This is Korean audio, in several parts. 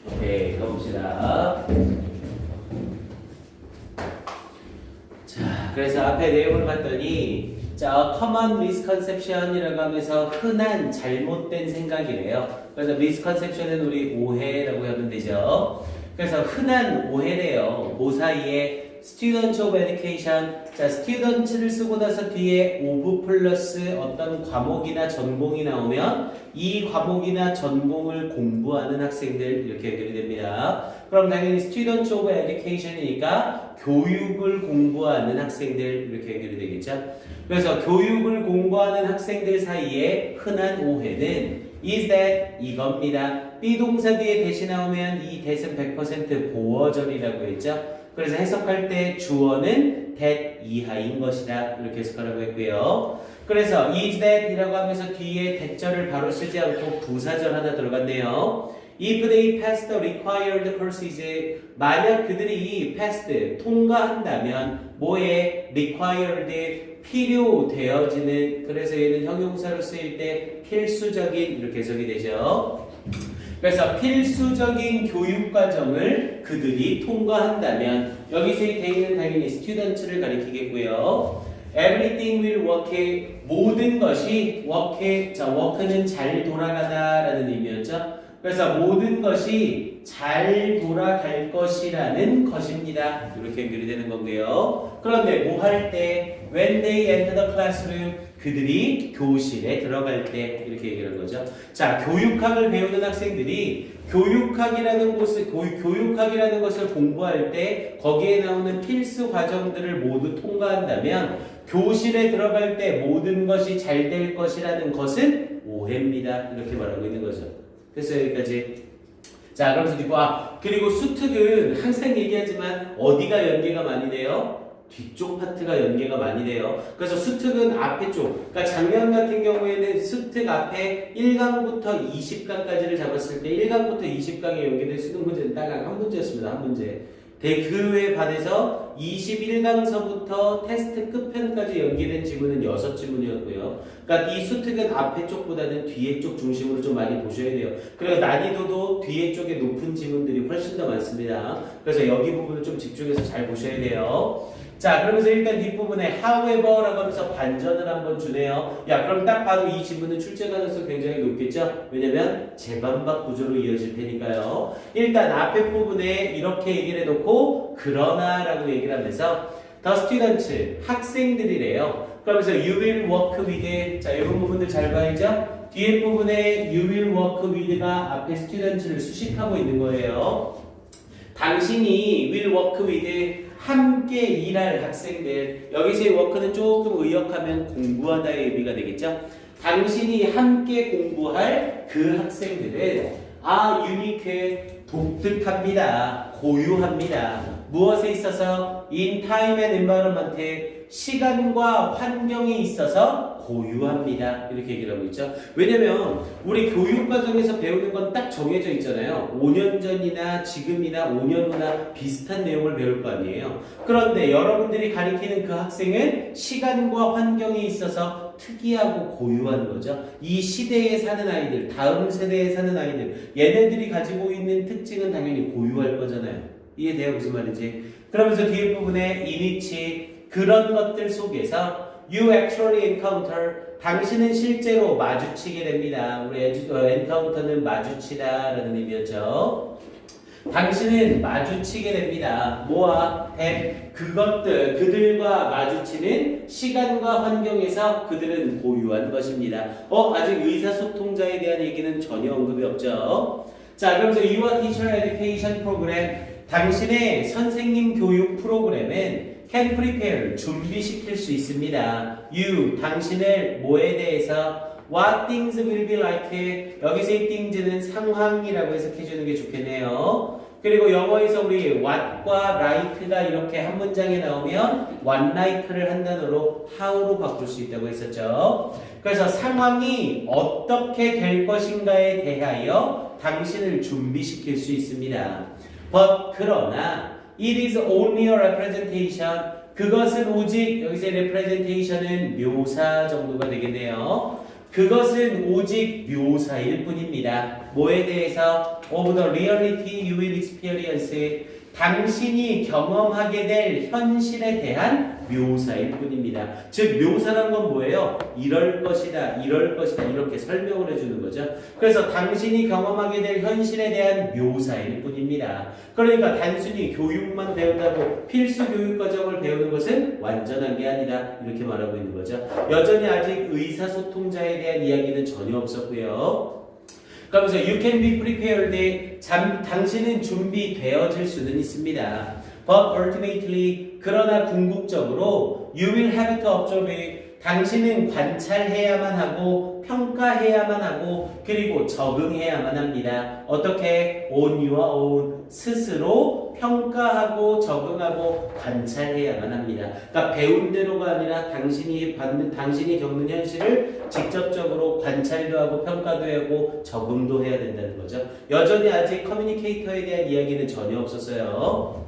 오케이, 가봅시다. 자, 그래서 앞에 내용을 봤더니 자, common misconception이라고 하면서 흔한 잘못된 생각이래요. 그래서 misconception은 우리 오해라고 하면 되죠. 그래서 흔한 오해래요. 뭐 사이에 student of education. 자, student를 쓰고 나서 뒤에 of 플러스 어떤 과목이나 전공이 나오면 이 과목이나 전공을 공부하는 학생들 이렇게 연결이 됩니다. 그럼 당연히 student of education이니까 교육을 공부하는 학생들 이렇게 연결이 되겠죠. 그래서 교육을 공부하는 학생들 사이에 흔한 오해는 is that 이겁니다. 비동사 뒤에 대시 나오면 이 that은 100% 보어절이라고 했죠. 그래서 해석할 때 주어는 that 이하인 것이다 이렇게 해석하라고 했고요. 그래서 is that 이라고 하면서 뒤에 that절을 바로 쓰지 않고 부사절 하나 들어갔네요. If they pass the required courses, 만약 그들이 passed, 통과한다면 뭐에 required, 필요되어지는, 그래서 얘는 형용사로 쓰일 때 필수적인 이렇게 해석이 되죠. 그래서 필수적인 교육과정을 그들이 통과한다면 여기서 이 day는 당연히 student를 가리키겠고요. Everything will work, 모든 것이 work, 자 work는 잘 돌아가다 라는 의미였죠. 그래서 모든 것이 잘 돌아갈 것이라는 것입니다. 이렇게 연결이 되는 거고요. 그런데 뭐 할 때 when they enter the classroom 그들이 교실에 들어갈 때 이렇게 얘기하는 거죠. 자, 교육학을 배우는 학생들이 교육학이라는 것을 공부할 때 거기에 나오는 필수 과정들을 모두 통과한다면 교실에 들어갈 때 모든 것이 잘 될 것이라는 것은 오해입니다. 이렇게 말하고 있는 거죠. 그래서 여기까지. 자, 그러면서 뒤고 그리고 수특은 항상 얘기하지만 어디가 연계가 많이 돼요? 뒤쪽 파트가 연계가 많이 돼요. 그래서 수특은 앞에 쪽. 그러니까 작년 같은 경우에는 수특 앞에 1강부터 20강까지를 잡았을 때 1강부터 20강에 연계된 수능 문제는 딱 한 문제였습니다. 한 문제. 그 외에 반해서 21강서부터 테스트 끝편까지 연계된 지문은 6지문이었고요. 그러니까 이 수특은 앞에 쪽보다는 뒤에 쪽 중심으로 좀 많이 보셔야 돼요. 그리고 난이도도 뒤에 쪽에 높은 지문들이 훨씬 더 많습니다. 그래서 여기 부분을 좀 집중해서 잘 보셔야 돼요. 자, 그러면서 일단 뒷부분에 however라고 하면서 반전을 한번 주네요. 야, 그럼 딱 봐도 이 지문은 출제 가능성 굉장히 높겠죠? 왜냐면 재반박 구조로 이어질 테니까요. 일단 앞에 부분에 이렇게 얘기를 해놓고 그러나 라고 얘기를 하면서 the students, 학생들이래요. 그러면서 you will work with, 자, 이런 부분들 잘 봐야죠? 뒤에 부분에 you will work with가 앞에 students를 수식하고 있는 거예요. 당신이 will work with 함께 일할 학생들. 여기서의 work는 조금 의역하면 공부하다의 의미가 되겠죠. 당신이 함께 공부할 그 학생들은 are unique, 독특합니다. 고유합니다. 무엇에 있어서? in time and environment, 시간과 환경에 있어서 고유합니다. 이렇게 얘기를 하고 있죠. 왜냐면 우리 교육과정에서 배우는 건 딱 정해져 있잖아요. 5년 전이나 지금이나 5년 후나 비슷한 내용을 배울 거 아니에요. 그런데 여러분들이 가리키는 그 학생은 시간과 환경에 있어서 특이하고 고유한 거죠. 이 시대에 사는 아이들, 다음 세대에 사는 아이들, 얘네들이 가지고 있는 특징은 당연히 고유할 거잖아요. 이해돼요? 무슨 말인지? 그러면서 뒤에 부분에 이니치, 그런 것들 속에서 you actually encounter, 당신은 실제로 마주치게 됩니다. 우리 encounter는 마주치다 라는 의미였죠. 당신은 마주치게 됩니다. 뭐와? 그것들, 그들과 마주치는 시간과 환경에서 그들은 고유한 것입니다. 아직 의사소통자에 대한 얘기는 전혀 언급이 없죠. 자, 그러면서 your teacher education program, 당신의 선생님 교육 프로그램은 can prepare, 준비시킬 수 있습니다. you, 당신을 뭐에 대해서 what things will be like, 여기서 이 things는 상황이라고 해석해주는 게 좋겠네요. 그리고 영어에서 우리 what과 like가 이렇게 한 문장에 나오면 what like를 한 단어로 how로 바꿀 수 있다고 했었죠. 그래서 상황이 어떻게 될 것인가에 대하여 당신을 준비시킬 수 있습니다. But, 그러나 it is only a representation, 그것은 오직 여기서 representation은 묘사 정도가 되겠네요. 그것은 오직 묘사일 뿐입니다. 뭐에 대해서? Of the reality you will experience. 당신이 경험하게 될 현실에 대한 묘사일 뿐입니다. 즉 묘사란 건 뭐예요? 이럴 것이다, 이럴 것이다 이렇게 설명을 해주는 거죠. 그래서 당신이 경험하게 될 현실에 대한 묘사일 뿐입니다. 그러니까 단순히 교육만 배운다고 필수 교육 과정을 배우는 것은 완전한 게 아니다 이렇게 말하고 있는 거죠. 여전히 아직 의사소통자에 대한 이야기는 전혀 없었고요. 그러면서 you can be prepared. 당신은 준비되어질 수는 있습니다. But ultimately, 그러나 궁극적으로 you will have to observe. 당신은 관찰해야만 하고 평가해야만 하고 그리고 적응해야만 합니다. 어떻게? On your own. 스스로 평가하고 적응하고 관찰해야만 합니다. 그러니까 배운 대로가 아니라 당신이 겪는 현실을 직접적으로 관찰도 하고 평가도 하고 적응도 해야 된다는 거죠. 여전히 아직 커뮤니케이터에 대한 이야기는 전혀 없었어요.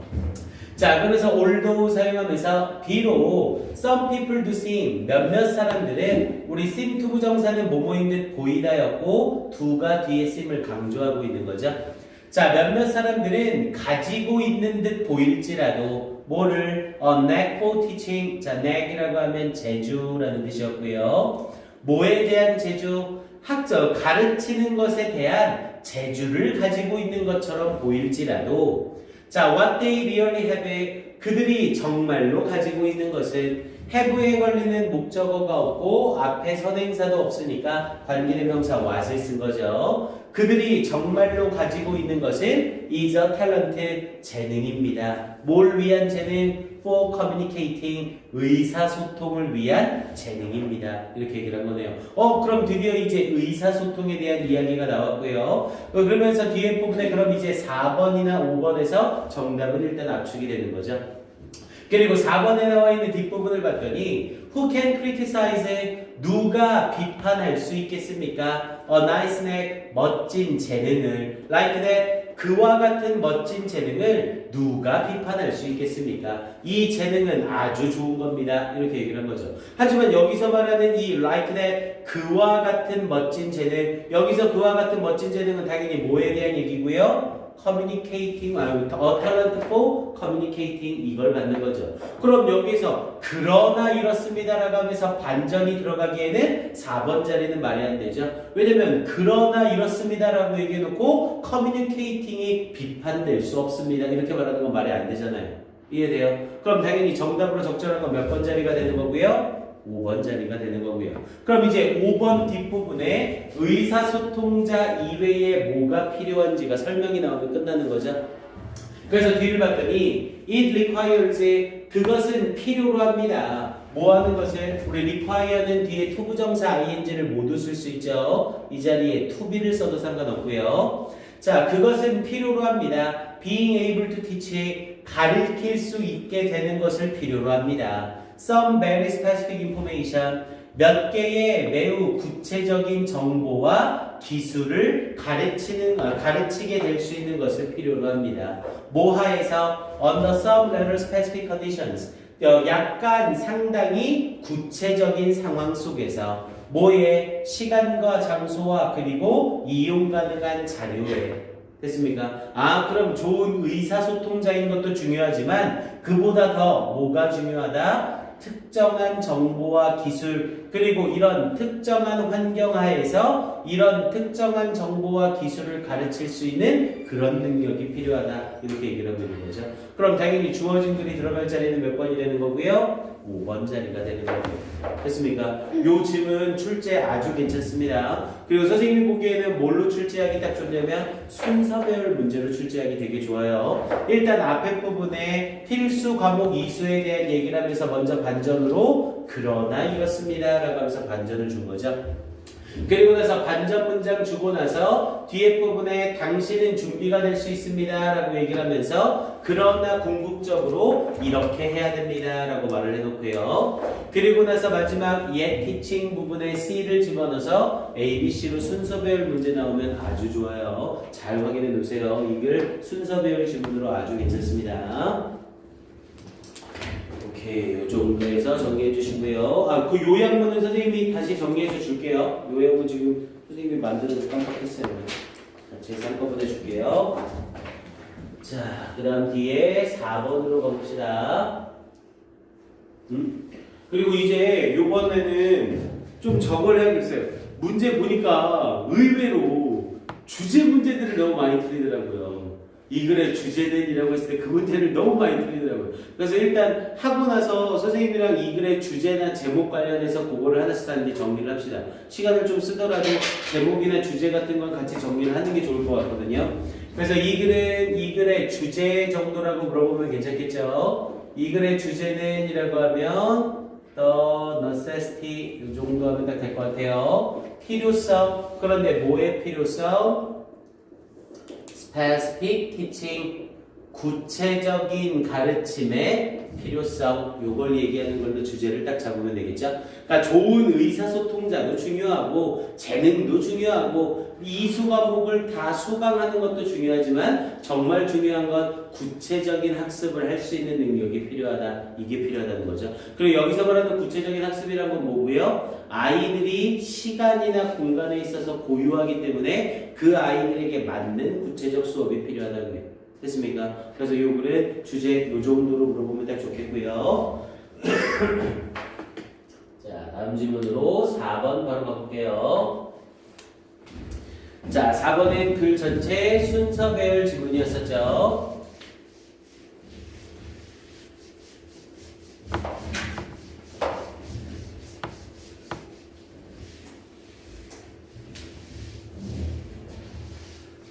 자, 그러면서 although 사용하면서 비록 some people do seem 몇몇 사람들은 우리 seem to 부정사는 뭐뭐인 듯 보이다였고 do가 뒤에 seem을 강조하고 있는 거죠. 자, 몇몇 사람들은 가지고 있는 듯 보일지라도 뭐를 knack for teaching. 자, knack이라고 하면 재주라는 뜻이었고요. 뭐에 대한 재주? 가르치는 것에 대한 재주를 가지고 있는 것처럼 보일지라도 자, what they really have. 그들이 정말로 가지고 있는 것은 have에 걸리는 목적어가 없고 앞에 선행사도 없으니까 관계대명사 what을 쓴 거죠. 그들이 정말로 가지고 있는 것은 is a talent, 재능입니다. 뭘 위한 재능? for communicating, 의사소통을 위한 재능입니다. 이렇게 얘기를 한 거네요. 그럼 드디어 이제 의사소통에 대한 이야기가 나왔고요. 그러면서 뒤에 부분에 그럼 이제 4번이나 5번에서 정답은 일단 압축이 되는 거죠. 그리고 4번에 나와 있는 뒷부분을 봤더니 Who can criticize? 누가 비판할 수 있겠습니까? A nice knack, 멋진 재능을 like that, 그와 같은 멋진 재능을 누가 비판할 수 있겠습니까? 이 재능은 아주 좋은 겁니다. 이렇게 얘기를 한 거죠. 하지만 여기서 말하는 이 like that, 그와 같은 멋진 재능, 여기서 그와 같은 멋진 재능은 당연히 뭐에 대한 얘기고요? communicating, a talent for communicating 이걸 갖는 거죠. 그럼 여기서 그러나 이렇습니다라고 하면서 반전이 들어가기에는 4번 자리는 말이 안 되죠. 왜냐면 그러나 이렇습니다라고 얘기해놓고 communicating이 비판될 수 없습니다. 이렇게 말하는 건 말이 안 되잖아요. 이해돼요? 그럼 당연히 정답으로 적절한 건 몇 번 자리가 되는 거고요? 5번 자리가 되는 거고요. 그럼 이제 5번 뒷부분에 의사소통자 이외에 뭐가 필요한지가 설명이 나오면 끝나는 거죠. 그래서 뒤를 봤더니 it requires, 그것은 필요로 합니다. 뭐 하는 것을? 우리 require는 뒤에 투부정사 ing를 모두 쓸 수 있죠. 이 자리에 to be를 써도 상관없고요. 자, 그것은 필요로 합니다. being able to teach, 가르칠 수 있게 되는 것을 필요로 합니다. Some very specific information, 몇 개의 매우 구체적인 정보와 기술을 가르치게 될 수 있는 것을 필요로 합니다. 모하에서 under some rather specific conditions, 약간 상당히 구체적인 상황 속에서 뭐에? 시간과 장소와 그리고 이용 가능한 자료에. 됐습니까? 그럼 좋은 의사소통자인 것도 중요하지만 그보다 더 뭐가 중요하다? 특정한 정보와 기술 그리고 이런 특정한 환경 하에서 이런 특정한 정보와 기술을 가르칠 수 있는 그런 능력이 필요하다 이렇게 얘기를 하고 있는 거죠. 그럼 당연히 주어진 글이 들어갈 자리는 몇 번이 되는 거고요? 5번 자리가 되는 거고요. 됐습니까? 요 질문 출제 아주 괜찮습니다. 그리고 선생님이 보기에는 뭘로 출제하기 딱 좋냐면 순서별 문제로 출제하기 되게 좋아요. 일단 앞에 부분에 필수 과목 이수에 대한 얘기를 하면서 먼저 반전으로 그러나 이렇습니다 라고 하면서 반전을 준 거죠. 그리고 나서 반전 문장 주고 나서 뒤에 부분에 당신은 준비가 될 수 있습니다 라고 얘기를 하면서 그러나 궁극적으로 이렇게 해야 됩니다 라고 말을 해놓고요. 그리고 나서 마지막 yet teaching 부분에 C를 집어넣어서 A, B, C로 순서배열 문제 나오면 아주 좋아요. 잘 확인해 놓으세요. 이 글 순서배열 지문으로 아주 괜찮습니다. 오케이. 오케이. 이 정도에서 정리해 주시고요. 아, 그 요약문은 선생님이 다시 정리해서 줄게요. 요약문 지금 선생님이 만들어서 깜빡했어요. 제가 한꺼번에 줄게요. 자, 그 다음 뒤에 4번으로 가봅시다. 그리고 이제 요번에는 좀 적을 해야겠어요. 문제 보니까 의외로 주제 문제들을 너무 많이 틀리더라고요. 이 글의 주제는이라고 했을 때 그 문제를 너무 많이 틀리더라고요. 그래서 일단 하고 나서 선생님이랑 이 글의 주제나 제목 관련해서 그거를 하나씩 하는데 정리를 합시다. 시간을 좀 쓰더라도 제목이나 주제 같은 건 같이 정리를 하는 게 좋을 것 같거든요. 그래서 이 글의 주제 정도라고 물어보면 괜찮겠죠? 이 글의 주제는 이라고 하면 the necessity 이 정도 하면 딱 될 것 같아요. 필요성. 그런데 뭐의 필요성? specific teaching 구체적인 가르침의 필요성 요걸 얘기하는 걸로 주제를 딱 잡으면 되겠죠. 그러니까 좋은 의사소통자도 중요하고 재능도 중요하고 이수 과목을 다 수강하는 것도 중요하지만 정말 중요한 건 구체적인 학습을 할 수 있는 능력이 필요하다. 이게 필요하다는 거죠. 그리고 여기서 말하는 구체적인 학습이란 건 뭐고요? 아이들이 시간이나 공간에 있어서 고유하기 때문에 그 아이들에게 맞는 구체적 수업이 필요하다는 거예요. 됐습니까? 그래서 요 글은 주제 요 정도로 물어보면 딱 좋겠고요. 자, 다음 질문으로 4번 바로 가볼게요. 자, 4번은 글 전체 순서 배열 지문이었었죠.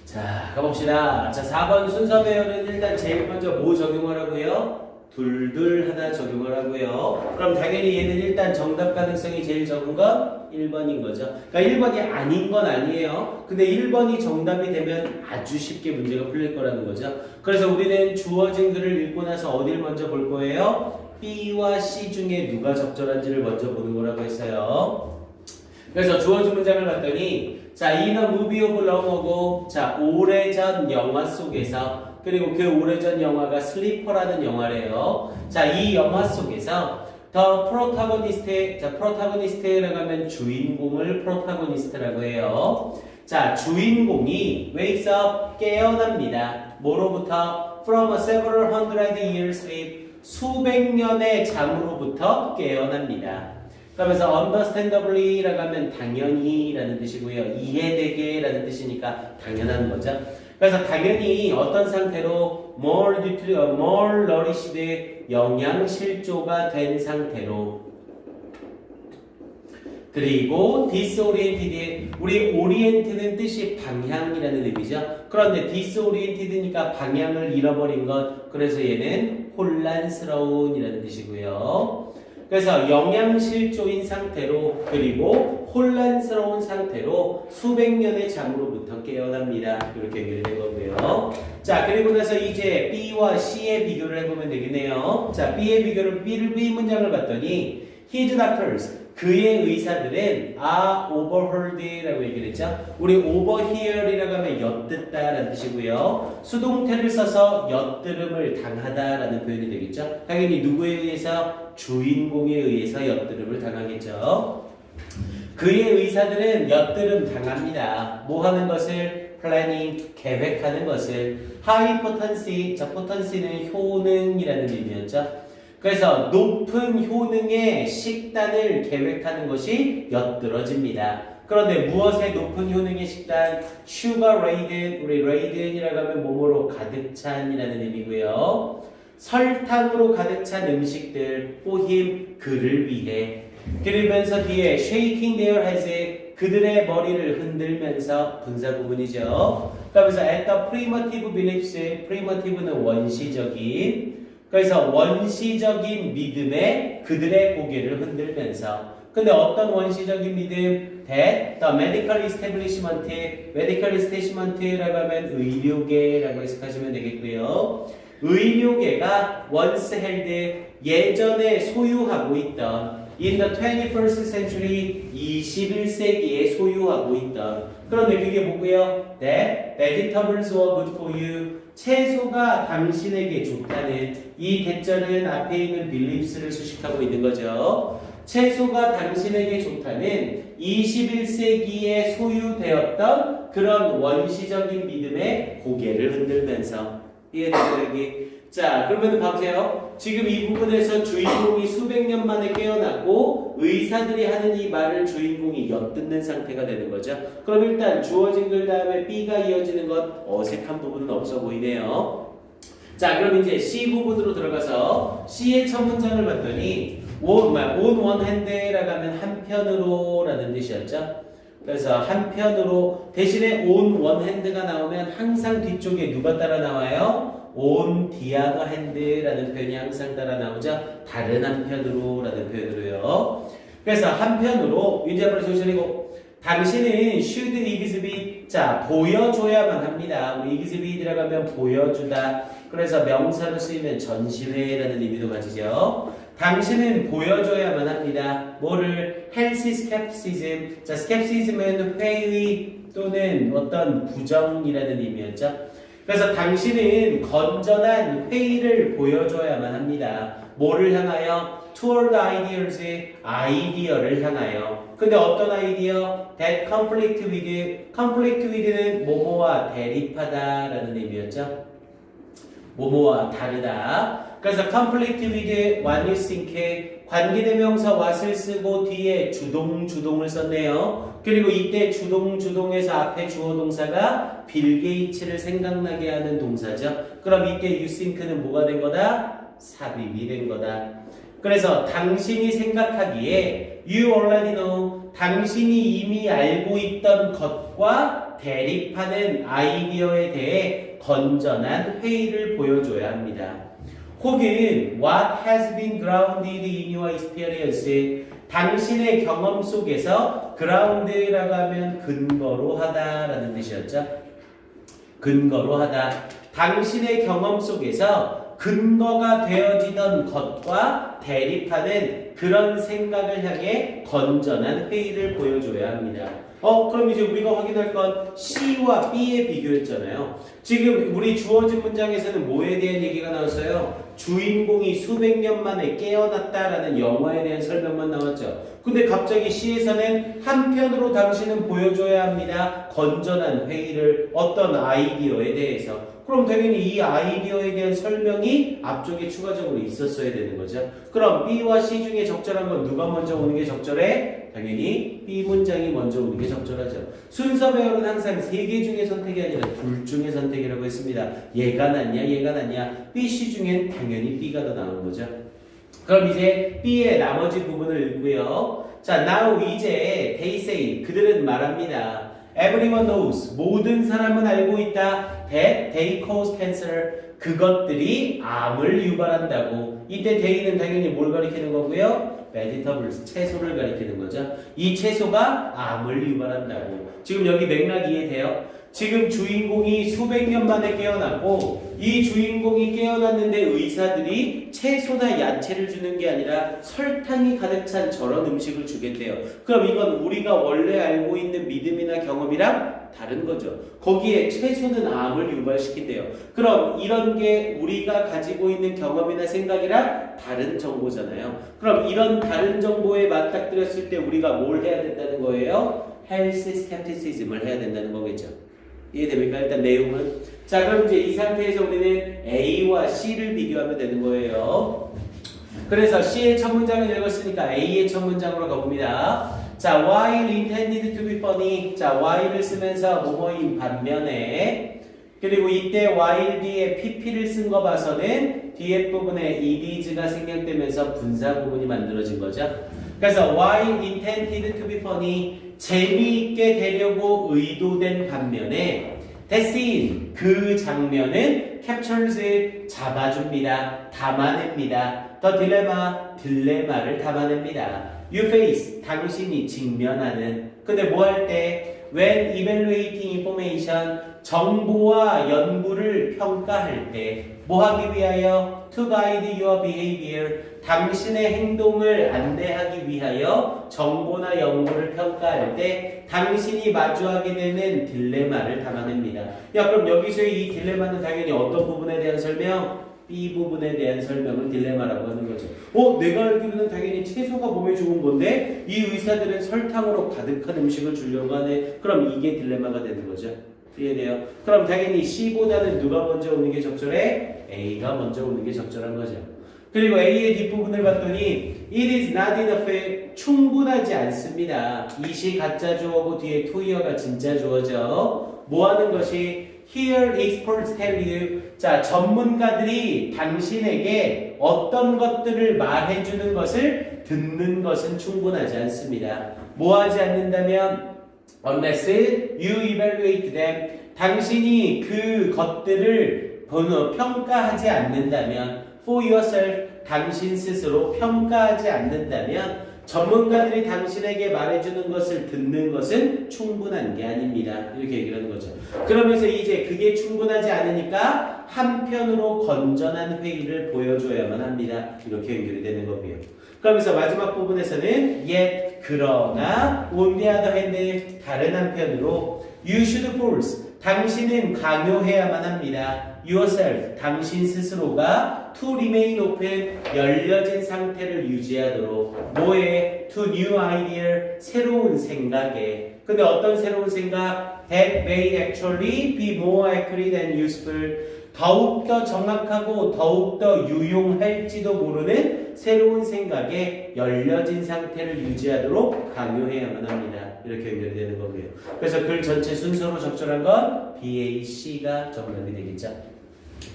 자, 가봅시다. 자, 4번 순서 배열은 일단 제일 먼저 뭐 적용하라고요? 둘둘 하나 적용하라고요. 그럼 당연히 얘는 일단 정답 가능성이 제일 적은 건 1번인 거죠. 그러니까 1번이 아닌 건 아니에요. 근데 1번이 정답이 되면 아주 쉽게 문제가 풀릴 거라는 거죠. 그래서 우리는 주어진 글을 읽고 나서 어딜 먼저 볼 거예요? B와 C 중에 누가 적절한지를 먼저 보는 거라고 했어요. 그래서 주어진 문장을 봤더니 자, in a movie of long하고 자, 오래전 영화 속에서 그리고 그 오래전 영화가 슬리퍼라는 영화래요. 자, 이 영화 속에서 the protagonist, 자, protagonist라고 하면 주인공을 protagonist라고 해요. 자, 주인공이 wakes up, 깨어납니다. 뭐로부터? From a several hundred years sleep, 수백 년의 잠으로부터 깨어납니다. 그러면서 understandably라고 하면 당연히라는 뜻이고요. 이해되게라는 뜻이니까 당연한 거죠. 그래서 당연히 어떤 상태로 more nourished 영양실조가 된 상태로 그리고 disoriented 우리 orient는 뜻이 방향이라는 의미죠. 그런데 disoriented니까 방향을 잃어버린 것 그래서 얘는 혼란스러운이라는 뜻이고요. 그래서 영양실조인 상태로 그리고 혼란스러운 상태로 수백 년의 잠으로부터 깨어납니다. 이렇게 얘기를 해보고요. 자, 그리고 나서 이제 B와 C의 비교를 해보면 되겠네요. 자, B의 비교를 B 문장을 봤더니 His doctors 그의 의사들은 are overheard라고 얘기를 했죠. 우리 overhear이라고 하면 엿듣다라는 뜻이고요. 수동태를 써서 엿들음을 당하다라는 표현이 되겠죠. 당연히 누구에 의해서? 주인공에 의해서 엿들음을 당하겠죠. 그의 의사들은 엿들음 당합니다. 뭐 하는 것을? planning, 계획하는 것을. high potency, 자, potency는 효능이라는 의미였죠. 그래서 높은 효능의 식단을 계획하는 것이 엿들어집니다. 그런데 무엇의 높은 효능의 식단? sugar laden, 우리 laden이라고 하면 뭐뭐로 가득 찬이라는 의미고요. 설탕으로 가득 찬 음식들, for him, 그를 위해. 그러면서 뒤에 shaking their heads, 그들의 머리를 흔들면서 분사 부분이죠. 그러면서 at the primitive beliefs, primitive는 원시적인 그래서 원시적인 믿음에 그들의 고개를 흔들면서 근데 어떤 원시적인 믿음? That the medical establishment라고 하면 의료계라고 해석하시면 되겠고요. 의료계가 once held 예전에 소유하고 있던 in the 21st century 21세기에 소유하고 있던. 그런데 그게 뭐고요? That vegetables were good for you. 채소가 당신에게 좋다는 이 대절은 앞에 있는 beliefs를 수식하고 있는 거죠. 채소가 당신에게 좋다는 21세기에 소유되었던 그런 원시적인 믿음에 고개를 흔들면서 이해되죠 여기? 자 그러면 봐보세요. 지금 이 부분에서 주인공이 수백 년 만에 깨어났고 의사들이 하는 이 말을 주인공이 엿듣는 상태가 되는 거죠. 그럼 일단 주어진 글 다음에 B가 이어지는 것 어색한 부분은 없어 보이네요. 자 그럼 이제 C 부분으로 들어가서 C의 첫 문장을 봤더니 on one hand라고 하면 한편으로 라는 뜻이었죠. 그래서 한편으로 대신에 on one hand가 나오면 항상 뒤쪽에 누가 따라 나와요? on the other hand라는 표현이 항상 따라 나오죠. 다른 한편으로 라는 표현으로요. 그래서 한편으로 윤재벌 소설이고 당신은 should exhibit 자 보여줘야만 합니다. exhibit이라고 하면 보여주다. 그래서 명사로 쓰이면 전시회라는 의미도 가지죠. 당신은 보여줘야만 합니다. 뭐를? healthy skepticism. 자, skepticism은 회의 또는 어떤 부정이라는 의미였죠. 그래서 당신은 건전한 회의를 보여줘야만 합니다. 뭐를 향하여? toward ideas, 아이디어를 향하여. 근데 어떤 아이디어? that conflict with는 뭐뭐와 대립하다라는 의미였죠. 뭐뭐와 다르다. 그래서 conflict with what you think 관계대명사 what을 쓰고 뒤에 주동을 썼네요. 그리고 이때 주동에서 앞에 주어 동사가 빌 게이츠를 생각나게 하는 동사죠. 그럼 이때 you think는 뭐가 된 거다? 삽입이 된 거다. 그래서 당신이 생각하기에 you already know 당신이 이미 알고 있던 것과 대립하는 아이디어에 대해 건전한 회의를 보여줘야 합니다. 혹은 what has been grounded in your experience 당신의 경험 속에서 ground라고 하면 근거로 하다라는 뜻이었죠. 근거로 하다. 당신의 경험 속에서 근거가 되어지던 것과 대립하는 그런 생각을 향해 건전한 회의를 보여줘야 합니다. 그럼 이제 우리가 확인할 건 C와 B의 비교였잖아요. 지금 우리 주어진 문장에서는 뭐에 대한 얘기가 나왔어요? 주인공이 수백 년 만에 깨어났다라는 영화에 대한 설명만 나왔죠. 근데 갑자기 C에서는 한편으로 당신은 보여줘야 합니다. 건전한 회의를 어떤 아이디어에 대해서. 그럼 당연히 이 아이디어에 대한 설명이 앞쪽에 추가적으로 있었어야 되는 거죠. 그럼 B와 C 중에 적절한 건 누가 먼저 오는 게 적절해? 당연히 B 문장이 먼저 오는 게 적절하죠. 순서 배열은 항상 3개 중에 선택이 아니라 둘 중에 선택이라고 했습니다. 얘가 낫냐? B, C 중엔 당연히 B가 더 나온 거죠. 그럼 이제 B의 나머지 부분을 읽고요. 자, now 이제 they say 그들은 말합니다. Everyone knows 모든 사람은 알고 있다. That they cause cancer 그것들이 암을 유발한다고. 이때 they는 당연히 뭘 가리키는 거고요? vegetables 채소를 가리키는 거죠. 이 채소가 암을 유발한다고. 지금 여기 맥락 이해돼요? 지금 주인공이 수백 년 만에 깨어났고 이 주인공이 깨어났는데 의사들이 채소나 야채를 주는 게 아니라 설탕이 가득 찬 저런 음식을 주겠대요. 그럼 이건 우리가 원래 알고 있는 믿음이나 경험이랑 다른 거죠. 거기에 채소는 암을 유발시킨대요. 그럼 이런 게 우리가 가지고 있는 경험이나 생각이랑 다른 정보잖아요. 그럼 이런 다른 정보에 맞닥뜨렸을 때 우리가 뭘 해야 된다는 거예요? 헬스 스캡티시즘을 해야 된다는 거겠죠. 이해됩니까? 일단 내용은. 자, 그럼 이제 이 상태에서 우리는 A와 C를 비교하면 되는 거예요. 그래서 C의 첫 문장을 읽었으니까 A의 첫 문장으로 가봅니다. 자, while intended to be funny. 자, while을 쓰면서 뭐뭐인 반면에. 그리고 이때 while 뒤에 pp를 쓴 거 봐서는 뒤에 부분에 edis가 생략되면서 분사 부분이 만들어진 거죠. 그래서 while intended to be funny. 재미있게 되려고 의도된 반면에 that scene 그 장면은 captures 잡아줍니다. 담아냅니다. the dilemma 딜레마를 담아냅니다. you face 당신이 직면하는. 근데 뭐 할 때? when evaluating information 정보와 연구를 평가할 때 뭐 하기 위하여? to guide your behavior 당신의 행동을 안내하기 위하여 정보나 연구를 평가할 때 당신이 마주하게 되는 딜레마를 담아냅니다. 야, 그럼 여기서의 이 딜레마는 당연히 어떤 부분에 대한 설명? B 부분에 대한 설명을 딜레마라고 하는 거죠. 내가 알기로는 당연히 채소가 몸에 좋은 건데 이 의사들은 설탕으로 가득한 음식을 주려고 하네. 그럼 이게 딜레마가 되는 거죠. 이해돼요? 그럼 당연히 C보다는 누가 먼저 오는 게 적절해? A가 먼저 오는 게 적절한 거죠. 그리고 A의 뒷부분을 봤더니 It is not enough 충분하지 않습니다. 이시 가짜 주어고 뒤에 to here가 진짜 주어죠. 뭐 하는 것이 Here experts tell you 자 전문가들이 당신에게 어떤 것들을 말해주는 것을 듣는 것은 충분하지 않습니다. 뭐 하지 않는다면 unless you evaluate them 당신이 그 것들을 평가하지 않는다면 for yourself 당신 스스로 평가하지 않는다면 전문가들이 당신에게 말해주는 것을 듣는 것은 충분한 게 아닙니다. 이렇게 얘기를 하는 거죠. 그러면서 이제 그게 충분하지 않으니까 한편으로 건전한 회의를 보여줘야만 합니다. 이렇게 연결이 되는 거고요. 그러면서 마지막 부분에서는 yet 그러나 on the other hand 다른 한편으로 you should force 당신은 강요해야만 합니다. yourself 당신 스스로가 to remain open 열려진 상태를 유지하도록 뭐에 to new idea 새로운 생각에 근데 어떤 새로운 생각 that may actually be more accurate and useful 더욱더 정확하고 더욱더 유용할지도 모르는 새로운 생각에 열려진 상태를 유지하도록 강요해야만 합니다. 이렇게 연결이 되는 거고요. 그래서 글 전체 순서로 적절한 건 B, A, C가 정답이 되겠죠.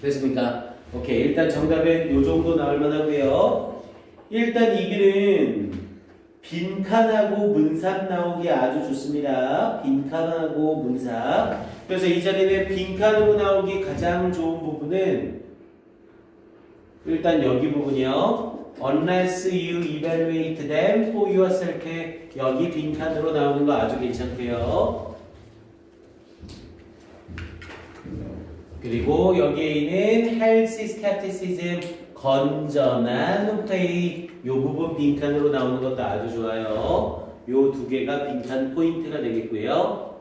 됐습니까? 오케이. 일단 정답은 요 정도 나올 만하고요. 일단 이 글은 빈칸하고 문삽 나오기 아주 좋습니다. 빈칸하고 문삽. 그래서 이 자리는 빈칸으로 나오기 가장 좋은 부분은 일단 여기 부분이요. Unless you evaluate them for yourself. 여기 빈칸으로 나오는 거 아주 괜찮고요. 그리고 여기에 있는 healthy skepticism 건전한 회의 이 부분 빈칸으로 나오는 것도 아주 좋아요. 이 두 개가 빈칸 포인트가 되겠고요.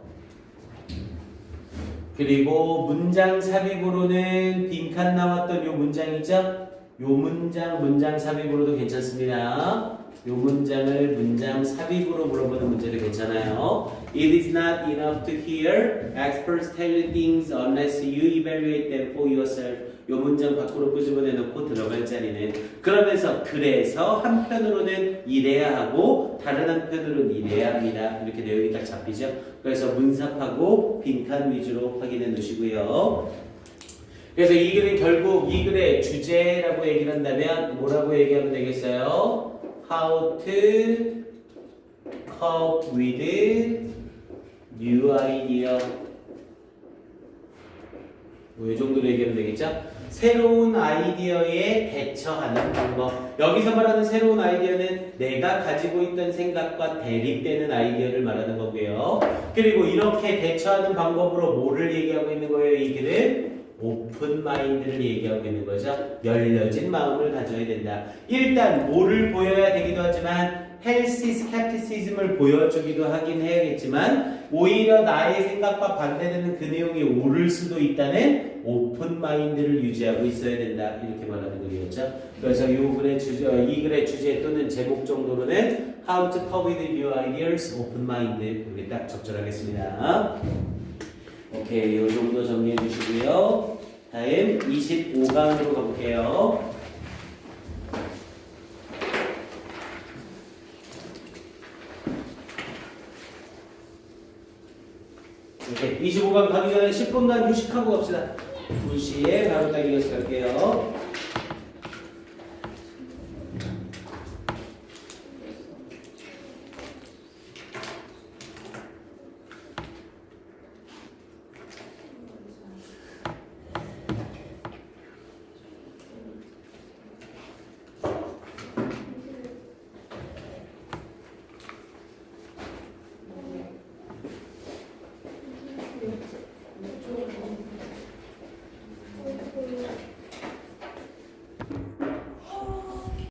그리고 문장 삽입으로는 빈칸 나왔던 이 문장이죠. 이 문장 삽입으로도 괜찮습니다. 이 문장을 문장 삽입으로 물어보는 문제도 괜찮아요. It is not enough to hear experts tell you things unless you evaluate them for yourself. 이 문장 밖으로 끄집어내놓고 들어갈 자리는 그러면서 그래서 한편으로는 이래야 하고 다른 한편으로는 이래야 합니다. 이렇게 내용이 딱 잡히죠. 그래서 문삽하고 빈칸 위주로 확인해 놓으시고요. 그래서 이 글은 결국 이 글의 주제라고 얘기를 한다면 뭐라고 얘기하면 되겠어요? How to cope with new idea. 이 정도로 얘기하면 되겠죠? 새로운 아이디어에 대처하는 방법. 여기서 말하는 새로운 아이디어는 내가 가지고 있던 생각과 대립되는 아이디어를 말하는 거고요. 그리고 이렇게 대처하는 방법으로 뭐를 얘기하고 있는 거예요? 이 글은 오픈 마인드를 얘기하고 있는 거죠. 열려진 마음을 가져야 된다. 일단 뭐를 보여야 되기도 하지만 헬시 스캡티시즘을 보여주기도 하긴 해야겠지만 오히려 나의 생각과 반대되는 그 내용이 옳을 수도 있다는 오픈 마인드를 유지하고 있어야 된다. 이렇게 말하는 거겠죠. 그래서 이 글의 주제 또는 제목 정도로는 How to cope with new ideas, open mind 이렇게 딱 적절하겠습니다. 오케이, 이 정도 정리해 주시고요. 다음 25강으로 가볼게요. 오케이, 25강 가기 전에 10분간 휴식하고 갑시다. 2시에 바로 딱 이어서 갈게요.